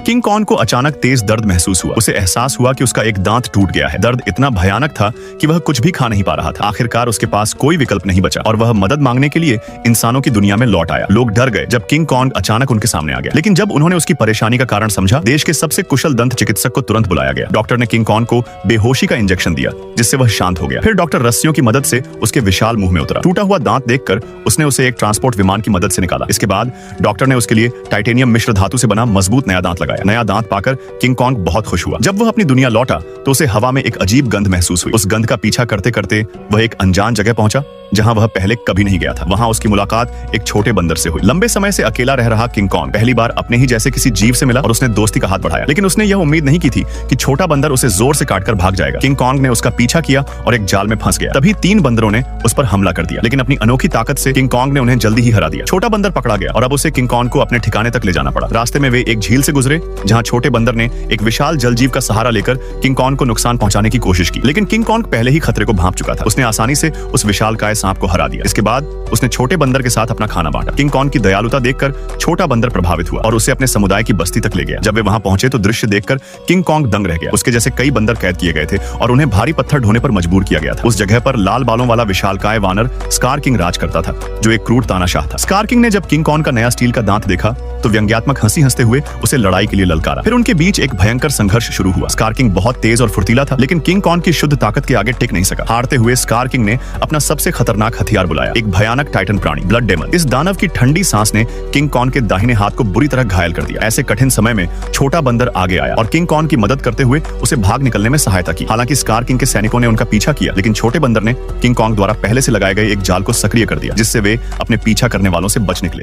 King Kong को अचानक तेज दर्द महसूस हुआ। उसे एहसास हुआ कि उसका एक दांत टूट गया है। दर्द इतना भयानक था कि वह कुछ भी खा नहीं पा रहा था। आखिरकार उसके पास कोई विकल्प नहीं बचा और वह मदद मांगने के लिए इंसानों की दुनिया में लौट आया। लोग डर गए जब किंग कॉन्ग अचानक उनके सामने आ गया, लेकिन जब उन्होंने उसकी परेशानी का कारण समझा, देश के सबसे कुशल दंत चिकित्सक को तुरंत बुलाया गया। डॉक्टर ने किंग कॉन्ग को बेहोशी का इंजेक्शन दिया, जिससे वह शांत हो गया। फिर डॉक्टर रस्सियों की मदद से उसके विशाल मुंह में उतरा। टूटा हुआ दांत देखकर उसने उसे एक ट्रांसपोर्ट विमान की मदद से निकाला। इसके बाद डॉक्टर ने उसके लिए टाइटेनियम मिश्र धातु से बना मजबूत नया दांत लगाया। नया दांत पाकर किंग कॉन्ग बहुत खुश हुआ। जब वह अपनी दुनिया लौटा तो उसे हवा में एक अजीब गंध महसूस हुई। उस गंध का पीछा करते करते वह एक अनजान जगह पहुंचा जहां वह पहले कभी नहीं गया था। वहां उसकी मुलाकात एक छोटे बंदर से हुई। लंबे समय से अकेला रह रहा किंग कॉन्ग पहली बार अपने ही जैसे किसी जीव से मिला और उसने दोस्ती का हाथ बढ़ाया, लेकिन उसने यह उम्मीद नहीं की थी कि छोटा बंदर उसे जोर से काटकर भाग जाएगा। किंग कॉन्ग ने उसका पीछा किया और एक जाल में फंस गया। तभी 3 बंदरों ने उस पर हमला कर दिया, लेकिन अपनी अनोखी ताकत से किंग कॉन्ग ने उन्हें जल्दी ही हरा दिया। छोटा बंदर पकड़ा गया और अब उसे किंग कॉन्ग को अपने ठिकाने तक ले जाना पड़ा। रास्ते में वे एक झील से गुजरे जहां छोटे बंदर ने एक विशाल जलजीव का सहारा लेकर किंग कॉन्ग को नुकसान पहुंचाने की कोशिश की, लेकिन किंग कॉन्ग पहले ही खतरे को भांप चुका था। उसने आसानी से उस विशालकाय सांप को हरा दिया। इसके बाद उसने छोटे बंदर के साथ अपना खाना बांटा। किंग कॉन्ग की दयालुता देखकर छोटा बंदर प्रभावित हुआ और उसे अपने समुदाय की बस्ती तक ले गया। जब वे वहां पहुंचे तो दृश्य देखकर किंग कॉन्ग दंग रह गया। उसके जैसे कई बंदर कैद किए गए थे और उन्हें भारी पत्थर ढोने पर मजबूर किया गया था। उस जगह पर लाल बालों वाला विशालकाय वानर स्कार किंग राज करता था, जो एक क्रूर तानाशाह था। स्कार किंग ने जब किंग कॉन्ग का नया स्टील का दांत देखा तो व्यंग्यात्मक हंसी हंसते हुए उसे लड़ाई के लिए ललकारा। फिर उनके बीच एक भयंकर संघर्ष शुरू हुआ। स्कार किंग बहुत तेज और फुर्तीला था, लेकिन किंग कॉन्ग की शुद्ध ताकत के आगे टिक नहीं सका। हारते हुए स्कार किंग ने अपना सबसे खतरनाक हथियार बुलाया, एक भयानक टाइटन प्राणी ब्लड डेमन। इस दानव की ठंडी सांस ने किंग कॉन्ग के दाहिने हाथ को बुरी तरह घायल कर दिया। ऐसे कठिन समय में छोटा बंदर आगे आया और किंग कॉन्ग की मदद करते हुए उसे भाग निकलने में सहायता की। हालांकि स्कार किंग के सैनिकों ने उनका पीछा किया, लेकिन छोटे बंदर ने किंग कॉन्ग द्वारा पहले से लगाए गए एक जाल को सक्रिय कर दिया, जिससे वे अपने पीछा करने वालों से बच निकले।